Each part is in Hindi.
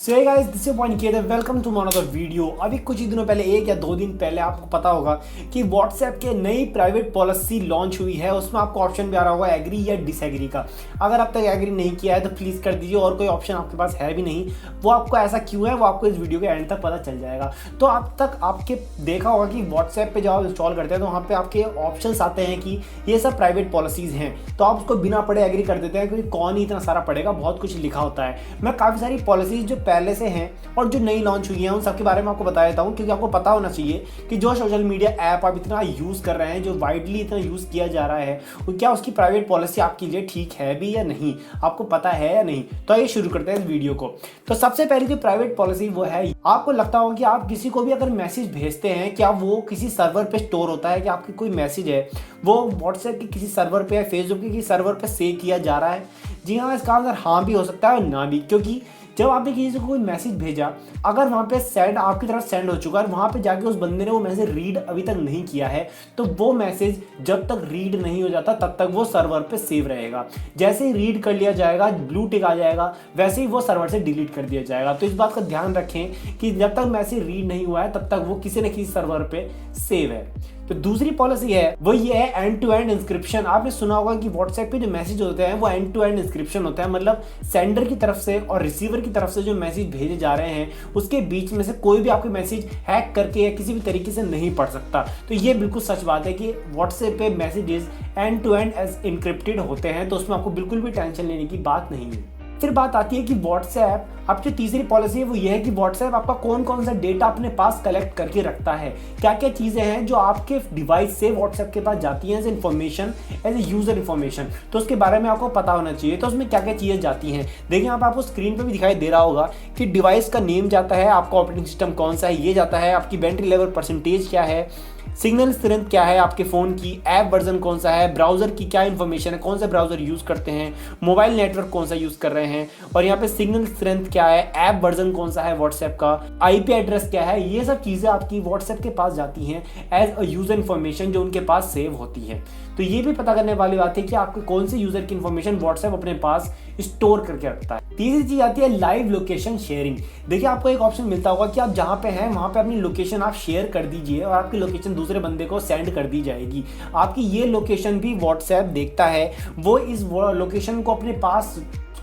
So hey guys, this is point किया था। Welcome to another video. अभी कुछ ही दिनों पहले, 1 या 2 दिन पहले आपको पता होगा कि व्हाट्सएप के नई प्राइवेट पॉलिसी लॉन्च हुई है। उसमें आपको ऑप्शन भी आ रहा होगा एग्री या डिसएग्री का। अगर अब तक एग्री नहीं किया है तो प्लीज़ कर दीजिए, और कोई ऑप्शन आपके पास है भी नहीं। वो आपको ऐसा क्यों है वो आपको इस वीडियो के एंड तक पता चल जाएगा। तो अब तक आपके देखा होगा कि व्हाट्सएप पे जब आप इंस्टॉल करते हैं तो वहाँ पे आपके ऑप्शन आते हैं कि ये सब प्राइवेट पॉलिसीज़ हैं, तो आप उसको बिना पढ़े एग्री कर देते हैं, क्योंकि कौन ही इतना सारा पढ़ेगा, बहुत कुछ लिखा होता है। मैं काफ़ी सारी पॉलिसीज़ जो पहले से हैं और जो नई लॉन्च हुई है उन सब के बारे में आपको बता देता हूँ, क्योंकि आपको पता होना चाहिए कि जो सोशल मीडिया ऐप आप इतना यूज़ कर रहे हैं, जो वाइडली इतना यूज़ किया जा रहा है, वो क्या उसकी प्राइवेट पॉलिसी आपके लिए ठीक है भी या नहीं, आपको पता है या नहीं। तो आइए शुरू करते हैं इस वीडियो को। तो सबसे पहली जो प्राइवेट पॉलिसी वो है, आपको लगता होगा कि आप किसी को भी अगर मैसेज भेजते हैं, क्या वो किसी सर्वर पे स्टोर होता है, कि आपकी कोई मैसेज है वो व्हाट्सएप के किसी सर्वर पे या फेसबुक के किसी सर्वर पे सेव किया जा रहा है? जी हाँ, इसका आंसर हाँ भी हो सकता है और ना भी, क्योंकि जब आपने किसी को कोई मैसेज भेजा, अगर वहाँ पे सेंड आपकी तरफ सेंड हो चुका है, वहाँ पे जाके उस बंदे ने वो मैसेज रीड अभी तक नहीं किया है, तो वो मैसेज जब तक रीड नहीं हो जाता तब तक वो सर्वर पे सेव रहेगा। जैसे ही रीड कर लिया जाएगा, ब्लू टिक आ जाएगा, वैसे ही वो सर्वर से डिलीट कर दिया जाएगा। तो इस बात का ध्यान रखें कि जब तक मैसेज रीड नहीं हुआ है तब तक वो किसी न किसी सर्वर पे सेव है। तो दूसरी पॉलिसी है वो ये है एंड टू एंड इंस्क्रिप्शन। आपने सुना होगा कि व्हाट्सएप पे जो मैसेज होते हैं वो एंड टू एंड इंस्क्रिप्शन होता है, मतलब सेंडर की तरफ से और रिसीवर की तरफ से जो मैसेज भेजे जा रहे हैं उसके बीच में से कोई भी आपके मैसेज हैक करके या किसी भी तरीके से नहीं पढ़ सकता। तो ये बिल्कुल सच बात है कि व्हाट्सएप पे messages end to end encrypted होते हैं, तो उसमें आपको बिल्कुल भी टेंशन लेने की बात नहीं है। फिर बात आती है कि व्हाट्सएप, अब जो तीसरी पॉलिसी है वो ये है कि व्हाट्सएप आपका कौन कौन सा डेटा अपने पास कलेक्ट करके रखता है, क्या क्या चीज़ें हैं जो आपके डिवाइस से व्हाट्सएप के पास जाती हैं as information, as a user information, तो उसके बारे में आपको पता होना चाहिए। तो उसमें क्या क्या चीज़ें जाती हैं, देखिए यहाँ पर आपको स्क्रीन पर भी दिखाई दे रहा होगा कि डिवाइस का नेम जाता है, आपका ऑपरेटिंग सिस्टम कौन सा है ये जाता है, आपकी बैटरी लेवल परसेंटेज क्या है, सिग्नल स्ट्रेंथ क्या है आपके फ़ोन की, ऐप वर्जन कौन सा है, ब्राउज़र की क्या इन्फॉर्मेशन है, कौन सा ब्राउज़र यूज़ करते हैं, मोबाइल नेटवर्क कौन सा यूज़ कर रहे हैं, और यहाँ पे सिग्नल स्ट्रेंथ क्या है, ऐप वर्जन कौन सा है व्हाट्सएप का, आईपी एड्रेस क्या है, ये सब चीज़ें आपकी व्हाट्सएप के पास जाती हैं एज अ यूज़र इन्फॉर्मेशन जो उनके पास सेव होती है। तो ये भी पता करने वाली बात है कि आपके कौन से यूज़र की इन्फॉर्मेशन व्हाट्सएप अपने पास स्टोर करके रखता है। तीसरी चीज़ आती है लाइव लोकेशन शेयरिंग। देखिए आपको एक ऑप्शन मिलता होगा कि आप जहाँ पे हैं वहाँ पे अपनी लोकेशन आप शेयर कर दीजिए और आपकी लोकेशन दूसरे बंदे को सेंड कर दी जाएगी। आपकी ये लोकेशन भी व्हाट्सएप देखता है, वो इस लोकेशन को अपने पास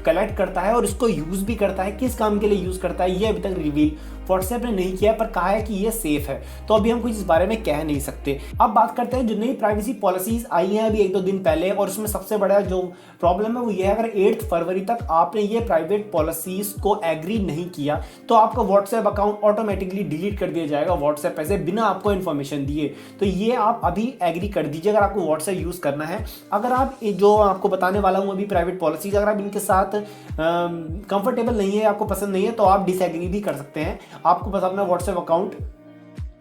कलेक्ट करता है और इसको यूज़ भी करता है। किस काम के लिए यूज़ करता है ये अभी तक रिवील व्हाट्सएप ने नहीं किया, पर कहा है कि ये सेफ है, तो अभी हम कुछ इस बारे में कह नहीं सकते। अब बात करते हैं जो नई प्राइवेसी पॉलिसीज आई हैं अभी 1-2 दिन पहले, और उसमें सबसे बड़ा जो प्रॉब्लम है वो ये है, अगर 8 फरवरी तक आपने ये प्राइवेट पॉलिसीज को एग्री नहीं किया तो आपका व्हाट्सएप अकाउंट ऑटोमेटिकली डिलीट कर दिया जाएगा व्हाट्सएप पे से, बिना आपको इन्फॉर्मेशन दिए। तो ये आप अभी एग्री कर दीजिए अगर आपको व्हाट्सएप यूज़ करना है। अगर आप जो आपको बताने वाला हूँ अभी प्राइवेट पॉलिसीज, अगर आप इनके साथ कंफर्टेबल नहीं है, आपको पसंद नहीं है, तो आप डिसएग्री भी कर सकते हैं। आपको बस अपना व्हाट्सएप अकाउंट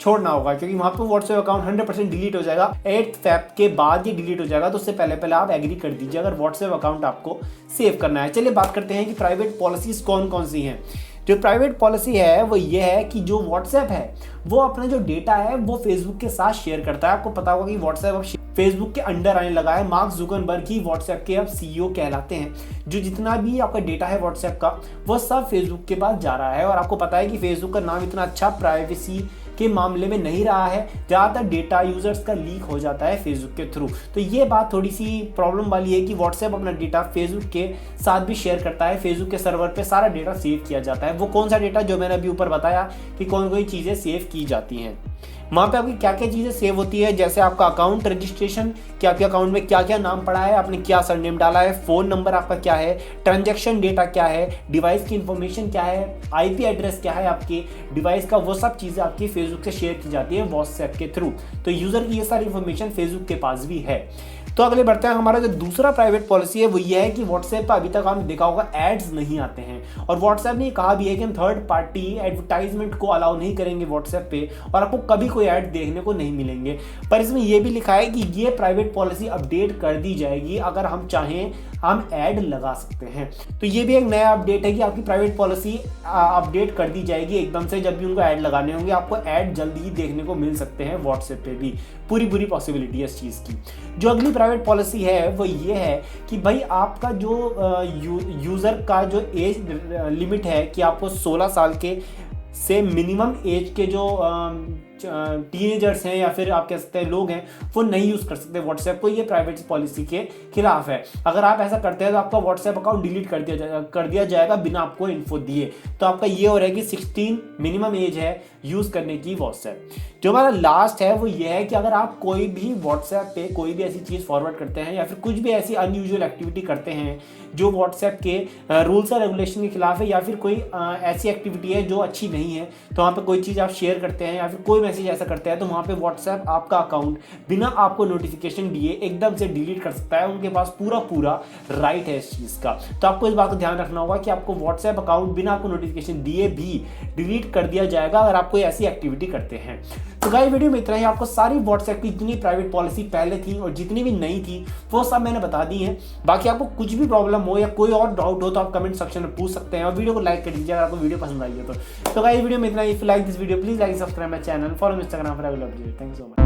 छोड़ना होगा, क्योंकि वहाँ पे व्हाट्सएप अकाउंट 100% डिलीट हो जाएगा। 8 फेब के बाद ये डिलीट हो जाएगा, तो उससे पहले पहले आप एग्री कर दीजिए अगर व्हाट्सएप अकाउंट आपको सेव करना है। चलिए बात करते हैं कि प्राइवेट पॉलिसीज कौन कौन सी हैं। जो प्राइवेट पॉलिसी है वो ये है कि जो व्हाट्सएप है वो अपना जो डेटा है वो फेसबुक के साथ शेयर करता है। आपको पता होगा कि व्हाट्सएप अब फेसबुक के अंडर आने लगा है। मार्क जुकरबर्ग ही व्हाट्सएप के अब सीईओ कहलाते हैं। जो जितना भी आपका डेटा है व्हाट्सएप का वो सब फेसबुक के पास जा रहा है, और आपको पता है कि फेसबुक का नाम इतना अच्छा प्राइवेसी के मामले में नहीं रहा है, ज़्यादातर डेटा यूजर्स का लीक हो जाता है फेसबुक के थ्रू। तो ये बात थोड़ी सी प्रॉब्लम वाली है कि व्हाट्सएप अपना डेटा फेसबुक के साथ भी शेयर करता है। फेसबुक के सर्वर पे सारा डेटा सेव किया जाता है। वो कौन सा डेटा, जो मैंने अभी ऊपर बताया कि कौन कौन चीज़ें सेव की जाती हैं, वहाँ पे आपकी क्या क्या चीज़ें सेव होती है, जैसे आपका अकाउंट रजिस्ट्रेशन, कि आपके अकाउंट में क्या क्या नाम पड़ा है, आपने क्या सरनेम डाला है, फ़ोन नंबर आपका क्या है, ट्रांजैक्शन डेटा क्या है, डिवाइस की इंफॉर्मेशन क्या है, आईपी एड्रेस क्या है आपके डिवाइस का, वो सब चीज़ें आपकी फेसबुक से शेयर की जाती है व्हाट्सएप के थ्रू। तो यूज़र की ये सारी इंफॉर्मेशन फेसबुक के पास भी है। तो अगले बढ़ते हैं, हमारा जो दूसरा प्राइवेट पॉलिसी है वो ये है कि व्हाट्सएप पर अभी तक आपने देखा होगा एड्स नहीं आते हैं, और व्हाट्सएप ने कहा भी है कि हम थर्ड पार्टी एडवर्टाइजमेंट को अलाउ नहीं करेंगे व्हाट्सएप पे, और आपको कभी कोई ऐड देखने को नहीं मिलेंगे। पर इसमें यह भी लिखा है कि ये प्राइवेट पॉलिसी अपडेट कर दी जाएगी, अगर हम चाहें हम ऐड लगा सकते हैं। तो ये भी एक नया अपडेट है कि आपकी प्राइवेट पॉलिसी अपडेट कर दी जाएगी एकदम से। जब भी उनको ऐड लगाने होंगे आपको ऐड जल्दी ही देखने को मिल सकते हैं व्हाट्सएप पे भी। पूरी पॉसिबिलिटी है इस चीज़ की। जो अगली प्राइवेट पॉलिसी है वो ये है कि भाई आपका जो यूज़र का जो एज लिमिट है कि आपको 16 साल के से मिनिमम एज के जो टीनेजर्स हैं या फिर आप कह सकते हैं लोग हैं, वो नहीं यूज़ कर सकते व्हाट्सएप को। ये प्राइवेट पॉलिसी के खिलाफ है। अगर आप ऐसा करते हैं तो आपका व्हाट्सएप अकाउंट डिलीट कर दिया जाएगा बिना आपको इन्फो दिए। तो आपका ये हो रहा है कि 16 मिनिमम एज है यूज़ करने की व्हाट्सएप। जो हमारा लास्ट है वो ये है कि अगर आप कोई भी व्हाट्सएप पे कोई भी ऐसी चीज़ फॉरवर्ड करते हैं या फिर कुछ भी ऐसी अनयूजुअल एक्टिविटी करते हैं जो व्हाट्सएप के रूल्स और रेगुलेशन के खिलाफ है, या फिर कोई ऐसी एक्टिविटी है जो अच्छी नहीं है, तो वहाँ पे कोई चीज़ आप शेयर करते हैं या फिर कोई मैसेज ऐसा करते हैं, तो वहाँ पे व्हाट्सएप आपका अकाउंट बिना आपको नोटिफिकेशन दिए एकदम से डिलीट कर सकता है। उनके पास पूरा राइट है इस चीज़ का। तो आपको इस बात का ध्यान रखना होगा कि आपको व्हाट्सएप अकाउंट बिना आपको नोटिफिकेशन दिए भी डिलीट कर दिया जाएगा अगर आप कोई ऐसी एक्टिविटी करते हैं। तो गाइस वीडियो में इतना ही। आपको सारी व्हाट्सएप की जितनी प्राइवेट पॉलिसी पहले थी और जितनी भी नई थी वो सब मैंने बता दी है। बाकी आपको कुछ भी प्रॉब्लम हो या कोई और डाउट हो तो आप कमेंट सेक्शन में पूछ सकते हैं, और वीडियो को लाइक कर दीजिए अगर आपको वीडियो पसंद आई है तो। गाइस वीडियो में इतना ही। If you like this video please like subscribe my channel, follow me Instagram for regular update. Thank you so much.